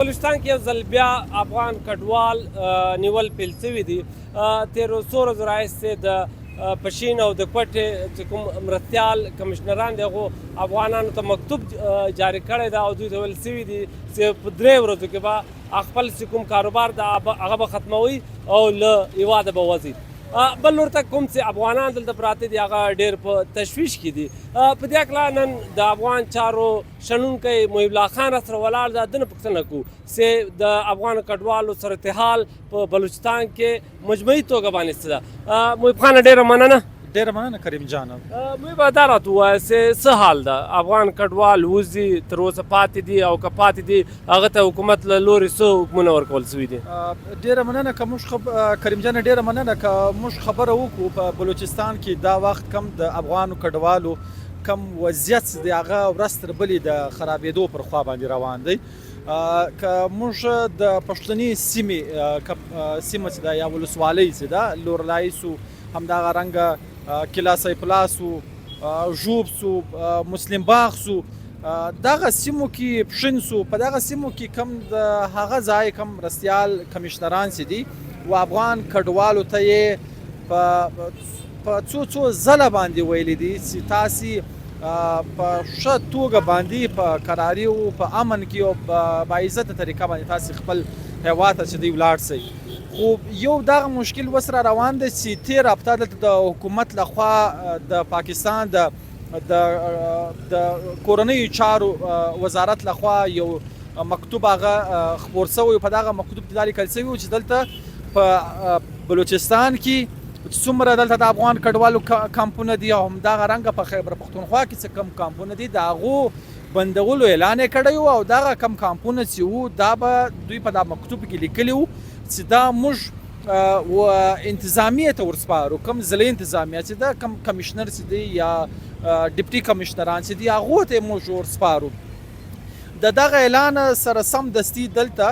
بلوچستان کې یو ځل بیا افغان کډوال نیول پیل شوي دي. تېرو څو ورځو راهیسې د پشین او د کوټې چې کوم مرستیال کمشنران دي هغو افغانانو ته مکتوب جاري کړی ده او دوی ته ویل شوي دي چې په 3 ورځو کې به خپل چې کوم کاروبار ده هغه به ختموي او له هېواده به وځي. بل لور ته کوم چې افغانان دلته پراته دي هغه ډېر په تشویش کې دي. په دې هکله نن د افغان چارو شنونکی محیب الله خان سره ولاړ ده. د نه پوښتنه کوو چې د افغان کډوالو صورتحال په بلوچستان کې مجموعي توګه باندې څه ده. محیب خانه ډېره مننه. ډېره مننه کریم جانه. محیب دا راته ووایه چې څه حال ده؟ افغان کډوال وځي تر اوسه پاتې دي او که پاتې دي هغه ته حکومت له لورې څه حکمونه ورکول شوي دي؟ ډېره مننه. که موږ کریم جانه ډېره مننه که موږ خبره وکړو په بلوچستان کې دا وخت کم د افغانو کډوالو کم وضعیت دی هغه ورځ تر بلې د خرابېدو پر خوا باندې روان دی. که موږ د پښتني سیمه چې ده یا ولسوالۍ چې ده لورلای سو همدغه رنګه کلا سیفلاس سو ژوب سو مسلم باغ سو دغه سیمو کې پښین سو په دغه سیمو کې کم د هغه ځای کم مرستیال کمشنران چې دي و افغان کډوالو ته یې په څو ځله باندې ویلي دي چې تاسې په ښه توګه باندې په کراري او په امن کې او په باعزته طریقه باندې تاسې خپل هېواد ته چې دی ولاړ شئ. خو یو دغه مشکل ورسره روان دی چې تېر هفته دلته د حکومت لخوا د پاکستان د کورنیو چارو وزارت لخوا یو مکتوب هغه خپور شوی. په دغه مکتوب کې دا لیکل شوي و چې دلته په بلوچستان کې څومره دلته د افغان کډوالو کمپونه دي او همدغه رنګه په خیبر پښتونخوا کې څه کم کمپونه دي د هغو بندولو اعلان یې کړی و او دغه کم کمپونه چې وو دا به دوی په دا مکتوب کې لیکلي وو چې دا موږ انتظامیه ته ورسپارو. کم ضلعي انتظامیه چې ده کم کمشنر چې دی یا ډپټي کمشنران چې دي هغو ته یې موږ ورسپارو. د دغه اعلان سره سمدستي دلته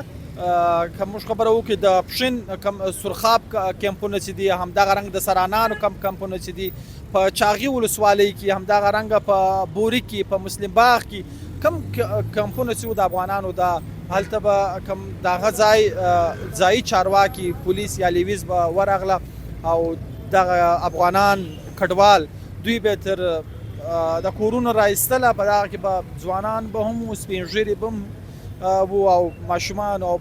که موږ خبره وکړو د پښین کم سرخاب کمپونه چې دي همدغه رنګ د سرانانو کمپونه چې دي په چاغي ولسوالۍ کې همدغه رنګه په بوري کې په مسلم باغ کې کم کمپونه چې د افغانانو دا هلته به کم دغه ځایي چارواکي پولیس یا لیویز به ورغله او دغه افغانان کډوال دوی به تر د کورونو رایستله. په دغه کې به ځوانان به هم سپین ږیري به هم او ماشومان او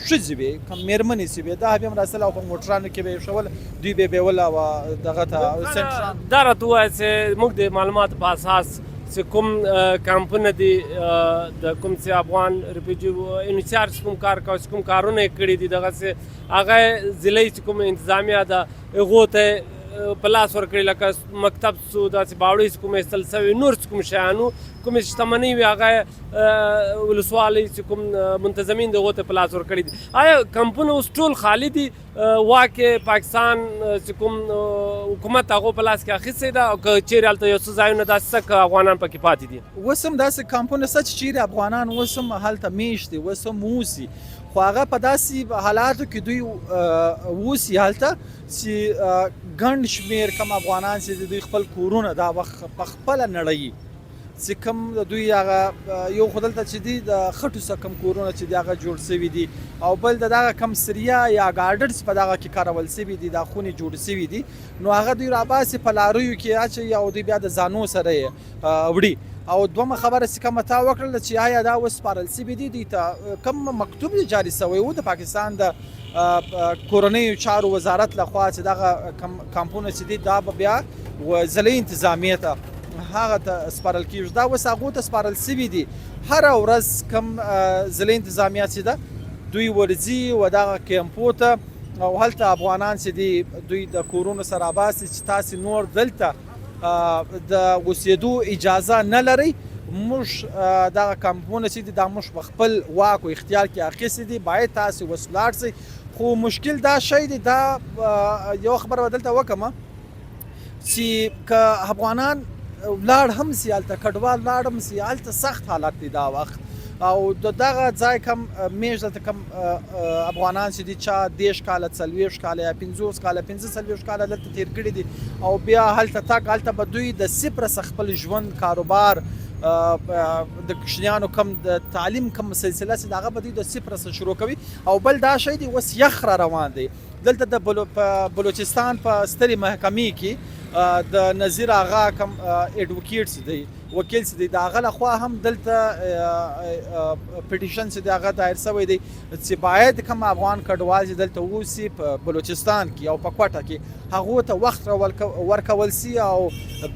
ښځې به کم مېرمنې چې به دا به هم راسله او په موټرانو کې به یې شول دوی به یې بیول او دغه ته دا راته ووایه چې موږ د معلوماتو په اساس چې کوم کمپونه دي د کوم چې افغان ریفیوجي انچارج کوم کار کوي کوم کارونه یې کړي دي دغسې هغه ضلعي چې کوم انتظامیه ده هغو ته په لاس ورکړي لکه مکتب سو داسې باوړۍ چې کوم ایستل شوي نور چې کوم شیانو کومې شتمنۍ وي هغه ولسوالۍ چې کوم منتظمین د هغو ته په لاس ورکړي دي. آیا کمپونه اوس ټول خالي دي؟ واک پاکستان چې کوم حکومت هغو په لاس کې اخیستی ده او که چیرې هلته یو څه ځایونه داسې څه که افغانان پکې پاتې دي؟ اوس هم داسې کمپونه شته چې چیرې افغانان اوس هم هلته میشت دي اوس هم اوسي خو هغه په داسې حالاتو کې دوی اوسي هلته چې ګڼ شمېر کم افغانان چې دوی خپل کورونه دا وخت په خپله نړوي چې کوم د دوی هغه یو خو دلته چې دي د خټو څخه کم کورونه چې دي هغه جوړ شوي دي او بل د دغه کم سریا یا ګارډنز په دغه کې کارول شوي دي دا خونې جوړې شوي دي نو هغه دوی راباسي په لاریو کې اچوي او دوی بیا د ځانو سره یې وړي. او دومره خبره چې کومه تا وکړله چې آیا دا وسپارل شوي دي دوی ته کوم مکتوب جاري شوی و د پاکستان د کورنیو چارو وزارت لخوا چې دغه کمپونه چې دي دا به بیا ضلعي انتظامیې ته هغه ته سپارل کېږي. دا اوس هغو ته سپارل شوي دي. هره ورځ کم ضلعي انتظامیه چې ده دوی ورځي و دغه کیمپو ته او هلته افغانان چې دي دوی د کورونو سره راباسي چې تاسې نور دلته د اوسېدو اجازه نه لرئ. موږ دغه کمپونه چې دي دا موږ په خپل واک او اختیار کې اخیستي دي باید تاسې اوس ولاړ شئ. خو مشکل دا شی دی دا یو خبره به دلته وکړم چې که افغانان ولاړ هم سي هلته کډوال ولاړ هم سي هلته سخت حالت دی دا وخت او دغه ځای کم میشت دلته کم افغانان چې دي چا 10 کاله 40 کاله یا 50 کاله 45 کاله دلته تیر کړي دي او بیا هلته تګ هلته به دوی د صفر څخه خپل ژوند کاروبار د کوچنیانو کم د تعلیم کم سلسله چې د هغه به دوی د صفر څخه شروع کوي. او بل دا شی دی اوس یخ را روان دی دلته د بلوچستان په سترې محکمې کې د نظیر آغا کم ایډوکیټس دی وکیل چې دی د هغه لخوا هم دلته پټیشن چې د هغه دایر شوی دی چې باید کوم افغان کډوال چې دلته اوسي په بلوچستان کې او په کوټه کې هغو ته وخت ورکول سي او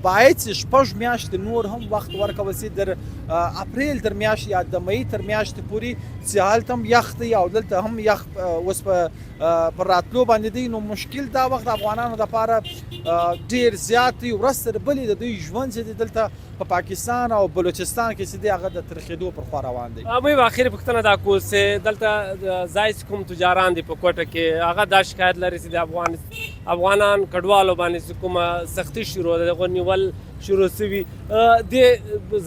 باید چې 6 میاشتې نور هم وخت ورکول سي در اپریل تر میاشتې یا د مئی تر میاشتې پورې چې هلته هم یخ دی او دلته هم یخ اوس په راتلو باندې دی. نو مشکل دا وخت افغانانو دپاره ډېر زیات دی. ورځ تر بلې د دوی ژوند چې دی دلته په پاکستان او بلوچستان کې چې دی هغه د ترخېدو پر خوا روان دی. مې به اخري پوښتنه دا کوو چې دلته ځای چې کوم تجاران دي په کوټه کې هغه دا شکایت لري چې د افغانان کډوالو باندې چې کومه سختي شروع ده دغه نیول شروع سوي دې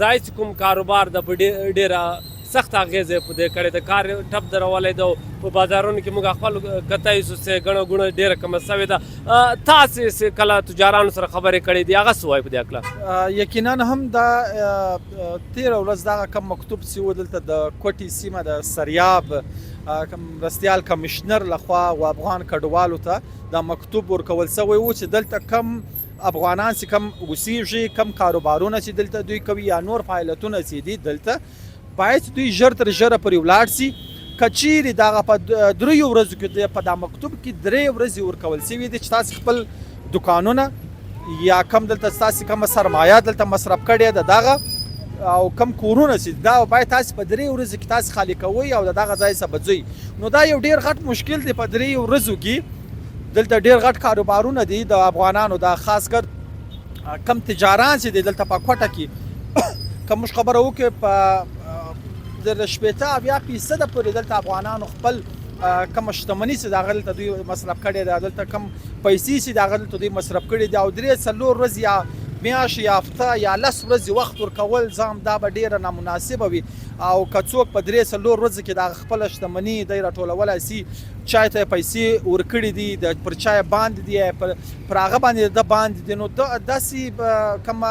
ځای چې کوم کاروبار د ډېره سخت اغیزې په دې کړې د کار ټپ درولی ده په بازارونو کې موږ خپل کتای سو چې ګڼه ګوڼه ډېره کمه سوې ده. تاسې کله تجارانو سره خبرې کړې دي هغه څه وایي په دې هکله؟ یقینا هم دا تېره ورځ دغه کم مکتوب چې و دلته د کوټې سیمه د سریاب مرستیال کمیشنر لخوا و افغان کډوالو ته دا مکتوب ورکول سوی و چې دلته کم افغانان چې کم اوسیږي کم کاروبارونه چې دلته دوی کوي یا نور فعالیتونه چې دي دلته باید دوی ژر تر ژره پرې ولاړ سي. که چیرې دغه په 3 ورځو کې په دا مکتوب کې 3 ورځې ورکول سوي دي چې تاسې خپل دکانونه یا کم دلته ستاسې کومه سرمایه دلته مصرف کړې ده دغه او کم کورونه چې دا باید تاسې په 3 ورځو کې تاسې خالي کوئ او د دغه ځای څخه بځئ. نو دا یو ډېر غټ مشکل دی. په 3 ورځو کې دلته ډېر غټ کاروبارونه دي د افغانانو دا خاص کر کم تجاران چې دي دلته په کوټه کې که موږ خبره وکړو په د 80% پورې دلته افغانانو خپل کومه شتمني چې د هغه دلته دوی مصرف کړې ده دلته کم پیسې چې د هغه دلته دوی مصرف کړې دي او 3-4 ورځې یا میاشت یا هفته یا 10 ورځې وخت ورکول ځام دا به ډېره نامناسبه وي. او که څوک په 3-4 ورځو کې د خپله شتمني دی راټولولی سي چای ته پیسې ورکړي دي پر چای باندې دي پر هغه باندې د باندې دي نو داسې کومه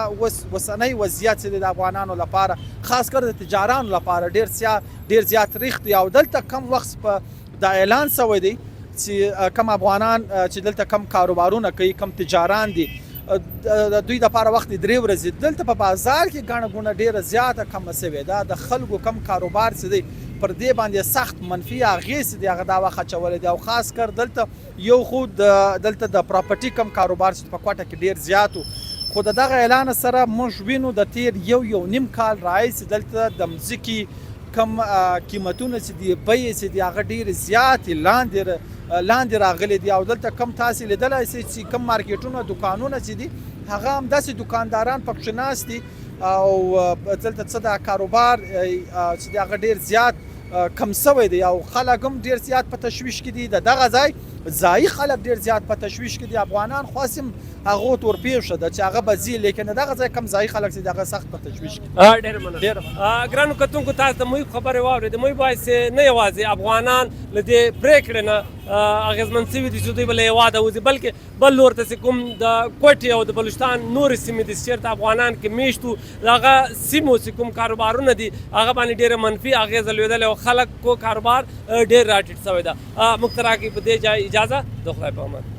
اوسنی وضعیت چې د افغانانو لپاره خاص کر د تجارانو لپاره ډېر زیات ریخت دی. او دلته کم وخت په دا اعلان سوی دی چې کم افغانان چې دلته کم کاروبارونه کوي کم تجاران دي د دوی دپاره وخت 3 ورځې دلته په بازار کې ګڼه ګوڼه ډېره زیاته کمه سوې ده. د خلکو کم کاروبار چې دی پر دې باندې سخت منفي اغېز دی هغه دا وخت اچولی دی. او خاص کر دلته یو خو دلته د پراپرټي کم کاروبار چې په کوټه کې ډېر زیات و خو د دغه اعلان سره موږ وینو د تیر یو نیم کال راهیسې دلته د مځکې کم قیمتونه چې دي بیې چې دي هغه ډېرې زیاتې لاندې راغلي دي. او دلته کم تاسې لیدلی سئ چې کم مارکیټونه دکانونه چې دي هغه همداسې دکانداران پکښې ناست دي او دلته څه د کاروبار چې دی هغه ډېر زیات کم سوی دی. او خلک هم ډېر زیات په تشویش کې دي. د دغه ځایي خلک ډېر زیات په تشویش کې دي. افغانان خو هسې هغو ته ورپېښه ده چې هغه به ځي لیکن د دغه ځای کم ځایي خلک چې دي هغه سخت په تشویش کې دي. ډېره مننه. ګرانو کتونکو تاسو د محیط خبرې واورېدې. محیط وایي چې نه یوازې افغانان له دې پرېکړې نه اغېزمن سوي دي چې دوی به له هېواده وځي بلکې بل لور ته چې کوم د کوټې او د بلوچستان نورې سیمې دي چې چېرته افغانان کې میشت وو د هغه سیمو چې کوم کاروبارونه دي هغه باندې ډېره منفي اغېزه لوېدلې او خلک کو کاروبار ډېر راټیټ سوی ده. موږ ته راکړئ په دې ځای اجازه د خدای په امان.